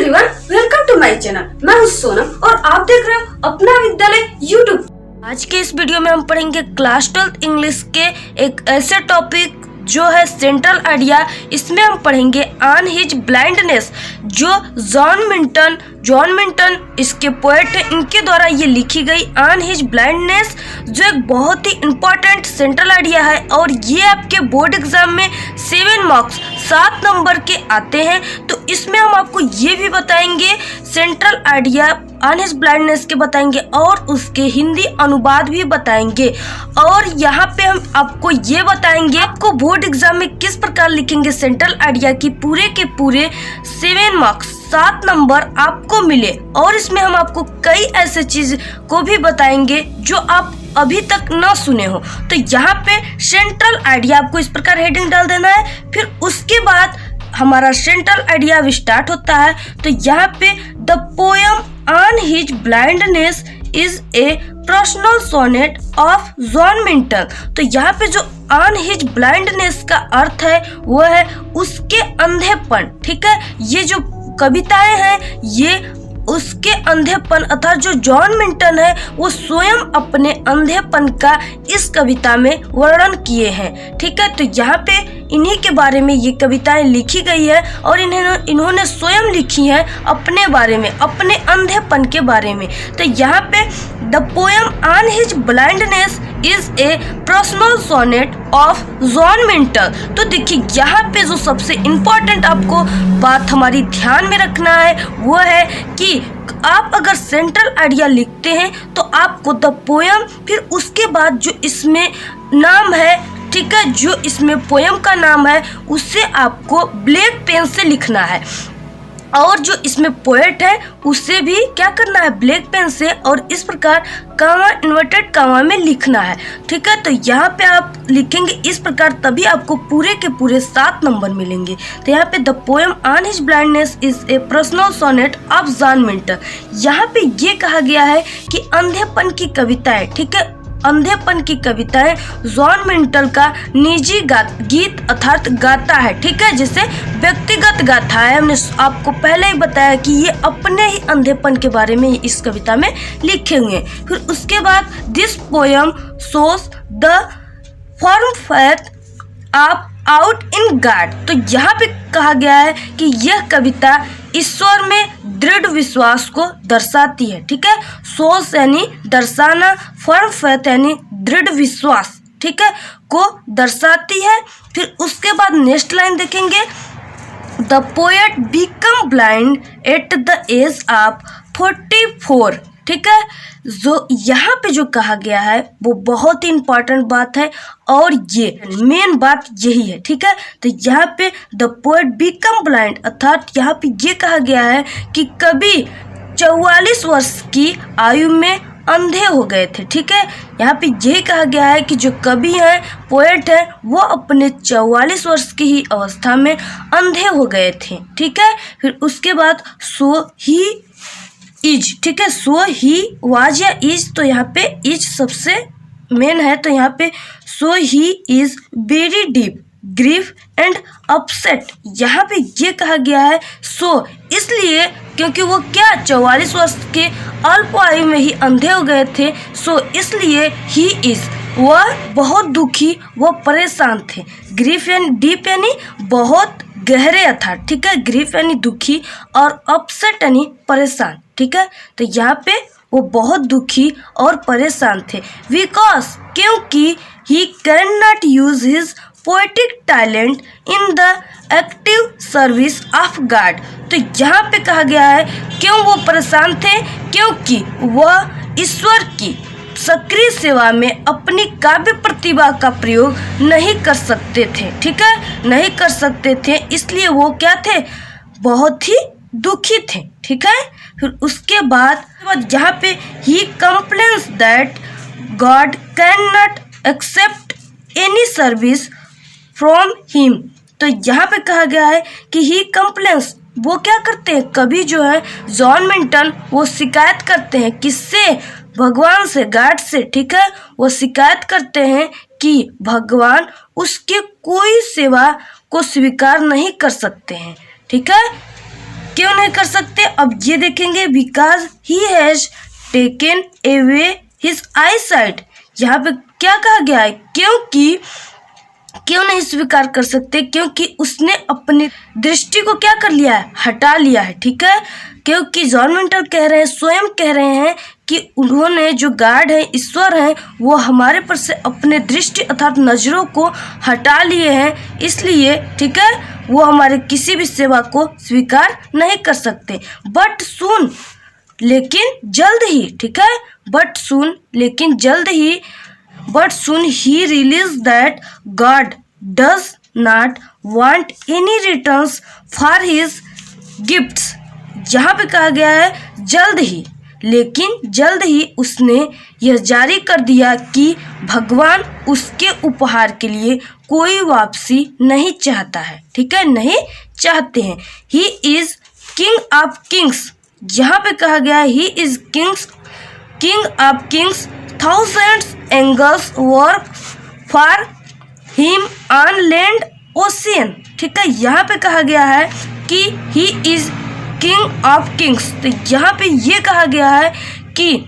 Everyone, welcome to my channel. मैं हूं सोनम और आप देख रहे हो अपना विद्यालय यूट्यूब। आज के इस वीडियो में हम पढ़ेंगे क्लास 12 इंग्लिश के एक ऐसे टॉपिक जो है सेंट्रल आइडिया। इसमें हम पढ़ेंगे ऑन हिज ब्लाइंडनेस, जो जॉन मिल्टन इसके पोएट है, इनके द्वारा ये लिखी गई ऑन हिज ब्लाइंडनेस, जो एक बहुत ही इम्पोर्टेंट सेंट्रल आइडिया है और ये आपके बोर्ड एग्जाम में 7 मार्क्स 7 नंबर के आते हैं। तो इसमें हम आपको ये भी बताएंगे central idea on his blindness के बताएंगे और उसके हिंदी अनुवाद भी बताएंगे। और यहाँ पे हम आपको ये बताएंगे आपको बोर्ड एग्जाम में किस प्रकार लिखेंगे सेंट्रल आइडिया की पूरे के पूरे 7 मार्क्स 7 नंबर आपको मिले। और इसमें हम आपको कई ऐसे चीज को भी बताएंगे जो आप अभी तक ना सुने हो। तो यहाँ पे सेंट्रल आइडिया आपको इस प्रकार हेडिंग डाल देना है, फिर उसके बाद हमारा सेंट्रल आइडिया भी स्टार्ट होता है। तो यहाँ पे the poem on his blindness is a personal sonnet of John Milton. तो यहाँ पे जो ऑन हिज ब्लाइंडनेस का अर्थ है वो है उसके अंधेपन। ठीक है, ये जो कविताएं हैं ये उसके अंधेपन अर्थात जो जॉन मिल्टन है वो स्वयं अपने अंधेपन का इस कविता में वर्णन किए हैं। ठीक है, तो यहाँ पे इन्हीं के बारे में ये कविताएं लिखी गई है और इन्होंने स्वयं लिखी है अपने बारे में, अपने अंधेपन के बारे में। तो यहाँ पे the poem on his blindness is a personal sonnet of John Milton. तो देखिए यहाँ पे जो सबसे इम्पोर्टेंट आपको बात हमारी ध्यान में रखना है वो है कि आप अगर सेंट्रल आइडिया लिखते हैं तो आपको द पोयम फिर उसके बाद जो इसमें नाम है, ठीक है, जो इसमें पोयम का नाम है उसे आपको ब्लैक पेन से लिखना है और जो इसमें पोएट है उसे भी क्या करना है, ब्लैक पेन से, और इस प्रकार कामा इन्वर्टेड कामा में लिखना है। ठीक है, तो यहाँ पे आप लिखेंगे इस प्रकार, तभी आपको पूरे के पूरे 7 नंबर मिलेंगे। तो यहाँ पे the poem on his blindness is a personal sonnet of John Milton. यहाँ पे ये कहा गया है कि अंधेपन की कविताएं, ठीक है, अंधेपन की कविताएं जॉन मिल्टन का निजी गीत अर्थात गाता है। ठीक है, जैसे व्यक्तिगत गाथा है। हमने आपको पहले ही बताया कि ये अपने ही अंधेपन के बारे में इस कविता में लिखेंगे। फिर उसके बाद this poem shows the firm faith of out in God. तो यहाँ पे कहा गया है कि यह कविता ईश्वर में दृढ़ विश्वास को दर्शाती है। ठीक है, सोच यानी दर्शाना, फर्म फेथ यानी दृढ़ विश्वास, ठीक है, को दर्शाती है। फिर उसके बाद नेक्स्ट लाइन देखेंगे, the poet become blind at the age of 44। ठीक है, जो यहाँ पे जो कहा गया है वो बहुत ही इम्पोर्टेंट बात है और ये मेन बात यही है। ठीक है, तो यहाँ पे द पोएट बिकम ब्लाइंड अर्थात यहाँ पे ये कहा गया है कि कवि 44 वर्ष की आयु में अंधे हो गए थे। ठीक है, यहाँ पे यही कहा गया है कि जो कवि है, पोएट है, वो अपने 44 वर्ष की ही अवस्था में अंधे हो गए थे। ठीक है, फिर उसके बाद सो ही इज, ठीक है, सो ही वाज या इज, तो यहाँ पे इज सबसे मेन है। तो यहाँ पे so he is very deep grief and upset. यहाँ पे ये कहा गया है सो इसलिए क्योंकि वो क्या 44 वर्ष के अल्प आयु में ही अंधे हो गए थे। सो इसलिए ही इज, वह बहुत दुखी, वह परेशान थे। ग्रीफ यानी डीप यानी बहुत गहरे अर्थात, ठीक है, ग्रीफ यानी दुखी और अपसेट यानी परेशान। ठीक है, तो यहाँ पे वो बहुत दुखी और परेशान थे। बिकॉज क्योंकि he can not use his poetic talent in the active service of God. तो यहाँ पे कहा गया है क्यों वो परेशान थे, क्योंकि वह ईश्वर की सक्रिय सेवा में अपनी काव्य प्रतिभा का प्रयोग नहीं कर सकते थे। ठीक है, नहीं कर सकते थे, इसलिए वो क्या थे, बहुत ही दुखी थे। ठीक है, फिर उसके बाद यहाँ पे ही complains that God can not accept any service from him. तो यहाँ पे कहा गया है कि ही कंप्लेन्स, वो क्या करते हैं, कभी जो है जॉन मिल्टन वो शिकायत करते हैं, किससे, भगवान से, गॉड से। ठीक है, वो शिकायत करते हैं कि भगवान उसके कोई सेवा को स्वीकार नहीं कर सकते हैं। ठीक है, क्यों नहीं कर सकते, अब ये देखेंगे। Because he has taken away his I site. यहाँ पे क्या कहा गया है, क्योंकि क्यों नहीं स्वीकार कर सकते, क्योंकि उसने अपनी दृष्टि को क्या कर लिया है, हटा लिया है। ठीक है, क्योंकि जॉन मिंटल कह रहे हैं, स्वयं कह रहे हैं कि उन्होंने जो गॉड है, ईश्वर है, वो हमारे पर से अपने दृष्टि अर्थात नजरों को हटा लिए हैं, इसलिए ठीक है वो हमारे किसी भी सेवा को स्वीकार नहीं कर सकते। बट सुन, लेकिन जल्द ही, ठीक है, बट सुन लेकिन जल्द ही, but soon he realized that God does not want any returns for his gifts। यहाँ पे कहा गया है जल्द ही, लेकिन जल्द ही उसने यह जारी कर दिया कि भगवान उसके उपहार के लिए कोई वापसी नहीं चाहता है। ठीक है, नहीं चाहते हैं। He is king of Kings, यहाँ पे कहा गया है he is king of Kings, thousands angels work for him on land ocean। ठीक है, यहाँ पे कहा गया है कि he is king of kings। तो यहाँ पे ये कहा गया है कि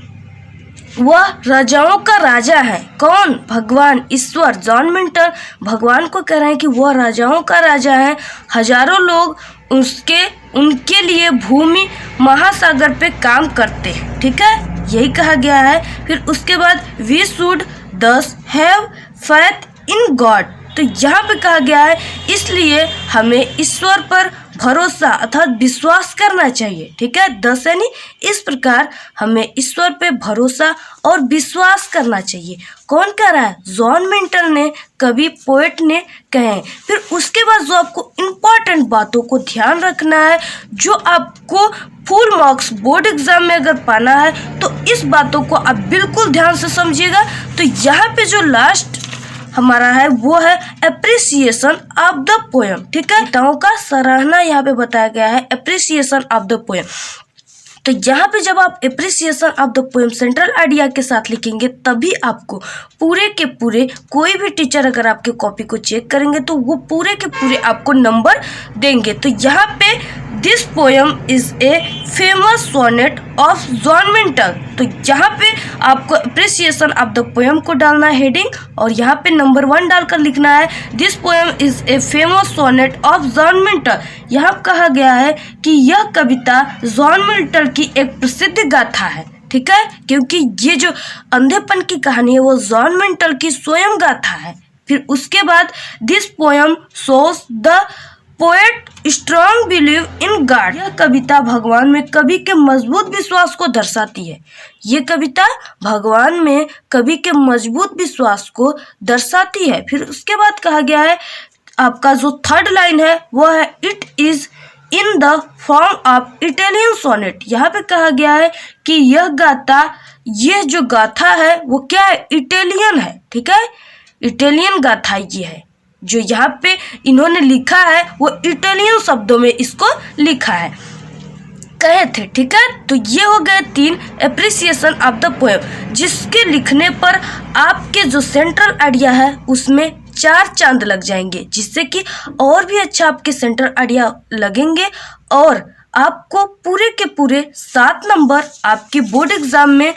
वह राजाओं का राजा है। कौन? भगवान, ईश्वर। जॉन मिंटल भगवान को कह रहे हैं कि वह राजाओं का राजा है। हजारों लोग उनके लिए भूमि महासागर पे काम करते हैं। ठीक है, यही कहा गया है। फिर उसके बाद वी शुड दस हैव फेथ इन गॉड। तो यहाँ पे कहा गया है इसलिए हमें ईश्वर पर भरोसा अर्थात विश्वास करना चाहिए। ठीक है, दस यानी इस प्रकार हमें ईश्वर पे भरोसा और विश्वास करना चाहिए। कौन कह रहा है? जॉन मिंटल ने, कवि पोएट ने कहे। फिर उसके बाद जो आपको इम्पोर्टेंट बातों को ध्यान रखना है, जो आपको फुल मार्क्स बोर्ड एग्जाम में अगर पाना है तो इस बातों को आप बिल्कुल ध्यान से समझिएगा। तो यहाँ पे जो लास्ट हमारा है वो है एप्रिसिएशन ऑफ द पोएम। ठीक है, कविताओं का सराहना यहाँ पे बताया गया है, एप्रिसिएशन ऑफ द पोएम। तो यहाँ पे जब आप appreciation of the poem central idea के साथ लिखेंगे तभी आपको पूरे के पूरे, कोई भी टीचर अगर आपके कॉपी को चेक करेंगे तो वो पूरे के पूरे आपको नंबर देंगे। तो यहाँ पे this poem is a famous sonnet of John Milton. तो यहाँ पे आपको एप्रिसिएशन ऑफ द पोएम को डालना है हेडिंग, और यहाँ पे नंबर 1 डालकर लिखना है this poem is a famous sonnet of John Milton. यहाँ कहा गया है कि यह कविता जॉन मिंटल की एक प्रसिद्ध गाथा है। ठीक है, क्योंकि ये जो अंधेपन की कहानी है वो जॉन मिंटल की स्वयं गाथा है। फिर उसके बाद this poem shows the poet strong believe in God. यह कविता भगवान में कवि के मजबूत विश्वास को दर्शाती है। ये कविता भगवान में कवि के मजबूत विश्वास को दर्शाती है। फिर उसके बाद कहा गया है आपका जो थर्ड लाइन है वो है it is in the form of Italian sonnet. यहाँ पे कहा गया है कि यह गाथा, यह जो गाथा है वो क्या है? इटालियन है। ठीक है, इटालियन गाथा ये है। जो यहाँ पे इन्होंने लिखा है वो इटालियन शब्दों में इसको लिखा है, कहे थे। ठीक है, तो ये हो गए 3 एप्रिसिएशन ऑफ द पोएम, जिसके लिखने पर आपके जो सेंट्रल आइडिया है उसमें 4 चांद लग जाएंगे, जिससे कि और भी अच्छा आपके सेंट्रल आइडिया लगेंगे और आपको पूरे के पूरे 7 नंबर आपके बोर्ड एग्जाम में,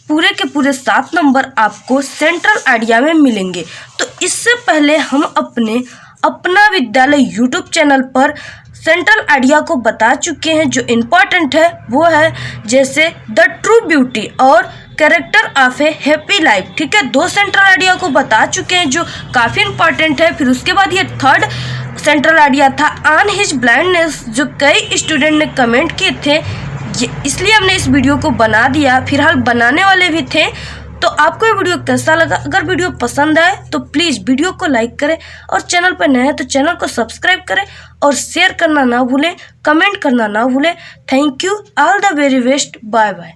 पूरे के पूरे 7 नंबर आपको सेंट्रल आइडिया में मिलेंगे। तो इससे पहले हम अपना विद्यालय यूट्यूब चैनल पर सेंट्रल आइडिया को बता चुके हैं। जो इम्पोर्टेंट है वो है जैसे द ट्रू ब्यूटी और character of A happy life. ठीक है, 2 सेंट्रल आइडिया को बता चुके हैं जो काफ़ी इम्पोर्टेंट है। फिर उसके बाद ये थर्ड सेंट्रल आइडिया था ऑन हिज ब्लाइंडनेस, जो कई स्टूडेंट ने कमेंट किए थे, इसलिए हमने इस वीडियो को बना दिया। फिलहाल बनाने वाले भी थे। तो आपको ये वीडियो कैसा लगा? अगर वीडियो पसंद आए तो प्लीज़ वीडियो को लाइक करें, और चैनल पर नए हैं तो चैनल को सब्सक्राइब करें, और शेयर करना ना भूलें, कमेंट करना ना भूलें। Thank you, all the very best, bye bye.